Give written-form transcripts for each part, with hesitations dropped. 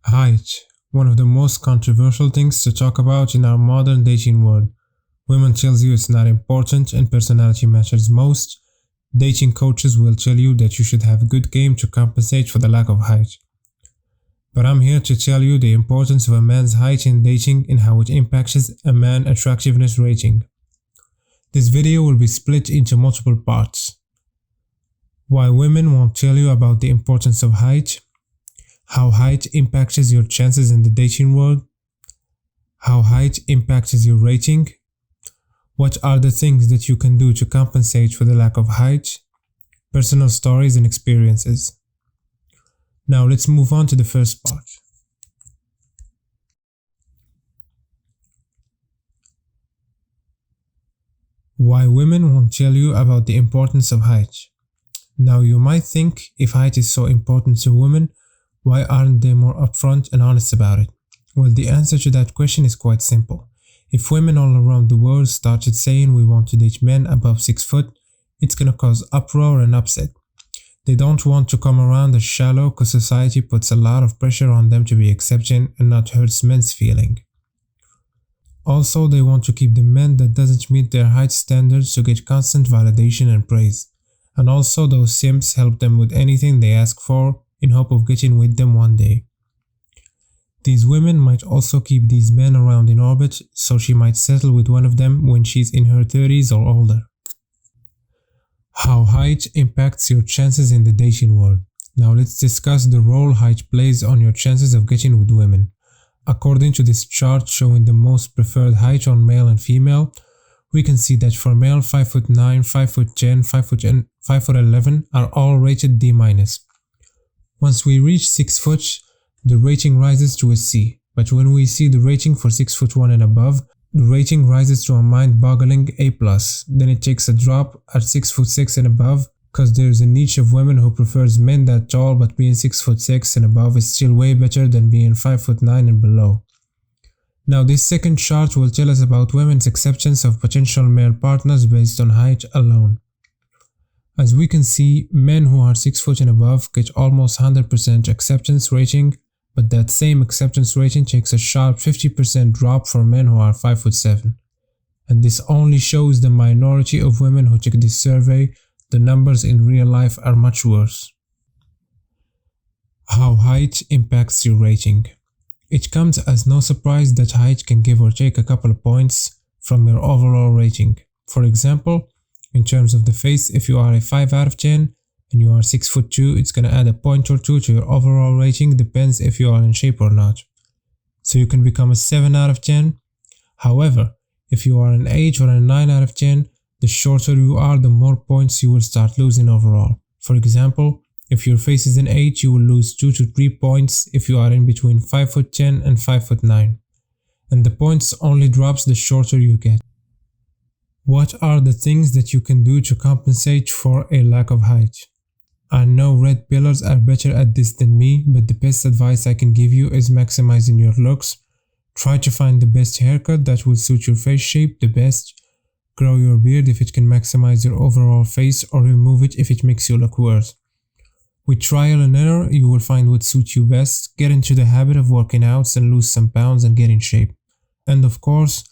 Height, one of the most controversial things to talk about in our modern dating world. Women tells you it's not important and personality matters most. Dating coaches will tell you that you should have good game to compensate for the lack of height. But I'm here to tell you the importance of a man's height in dating and how it impacts a man's attractiveness rating. This video will be split into multiple parts. Why women won't tell you about the importance of height, how height impacts your chances in the dating world, how height impacts your rating, what are the things that you can do to compensate for the lack of height, personal stories and experiences. Now let's move on to the first part. Why women won't tell you about the importance of height. Now you might think, if height is so important to women, why aren't they more upfront and honest about it? Well, the answer to that question is quite simple. If women all around the world started saying we want to date men above 6 foot, it's gonna cause uproar and upset. They don't want to come around as shallow because society puts a lot of pressure on them to be accepting and not hurts men's feeling. Also, they want to keep the men that doesn't meet their height standards to get constant validation and praise. And also those simps help them with anything they ask for in hope of getting with them one day. These women might also keep these men around in orbit, so she might settle with one of them when she's in her 30s or older. How height impacts your chances in the dating world. Now let's discuss the role height plays on your chances of getting with women. According to this chart showing the most preferred height on male and female, we can see that for male 5'9", 5'10", 5'11" are all rated D-. Once we reach 6 foot, the rating rises to a C, but when we see the rating for 6'1" and above, the rating rises to a mind-boggling A+. Then it takes a drop at 6'6" and above, cause there's a niche of women who prefers men that tall, but being 6'6" and above is still way better than being 5'9" and below. Now this second chart will tell us about women's acceptance of potential male partners based on height alone. As we can see, men who are 6 foot and above get almost 100% acceptance rating, but that same acceptance rating takes a sharp 50% drop for men who are 5'7". And this only shows the minority of women who took this survey. The numbers in real life are much worse. How height impacts your rating. It comes as no surprise that height can give or take a couple of points from your overall rating. For example, in terms of the face, if you are a 5 out of 10 and you are 6'2", it's gonna add a point or two to your overall rating, depends if you are in shape or not. So you can become a 7 out of 10. However, if you are an 8 or a 9 out of 10, the shorter you are, the more points you will start losing overall. For example, if your face is an 8, you will lose 2 to 3 points if you are in between 5'10" and 5'9". And the points only drops the shorter you get. What are the things that you can do to compensate for a lack of height? I know red pillars are better at this than me, but the best advice I can give you is maximizing your looks. Try to find the best haircut that will suit your face shape the best. Grow your beard if it can maximize your overall face, or remove it if it makes you look worse. With trial and error, you will find what suits you best. Get into the habit of working out and lose some pounds and get in shape. And of course,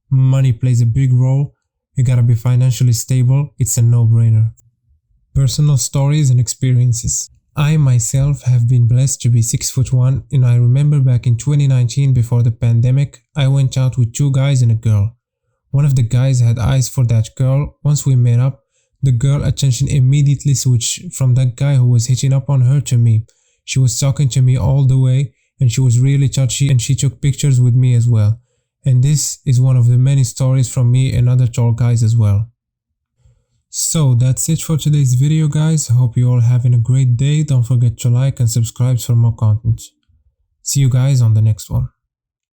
money plays a big role. You gotta be financially stable, it's a no-brainer. Personal stories and experiences. I myself have been blessed to be 6'1", and I remember back in 2019 before the pandemic, I went out with 2 guys and a girl. One of the guys had eyes for that girl. Once we met up, the girl attention immediately switched from that guy who was hitting up on her to me. She was talking to me all the way and she was really touchy, and she took pictures with me as well. And this is one of the many stories from me and other tall guys as well. So that's it for today's video, guys. Hope you all having a great day. Don't forget to like and subscribe for more content. See you guys on the next one.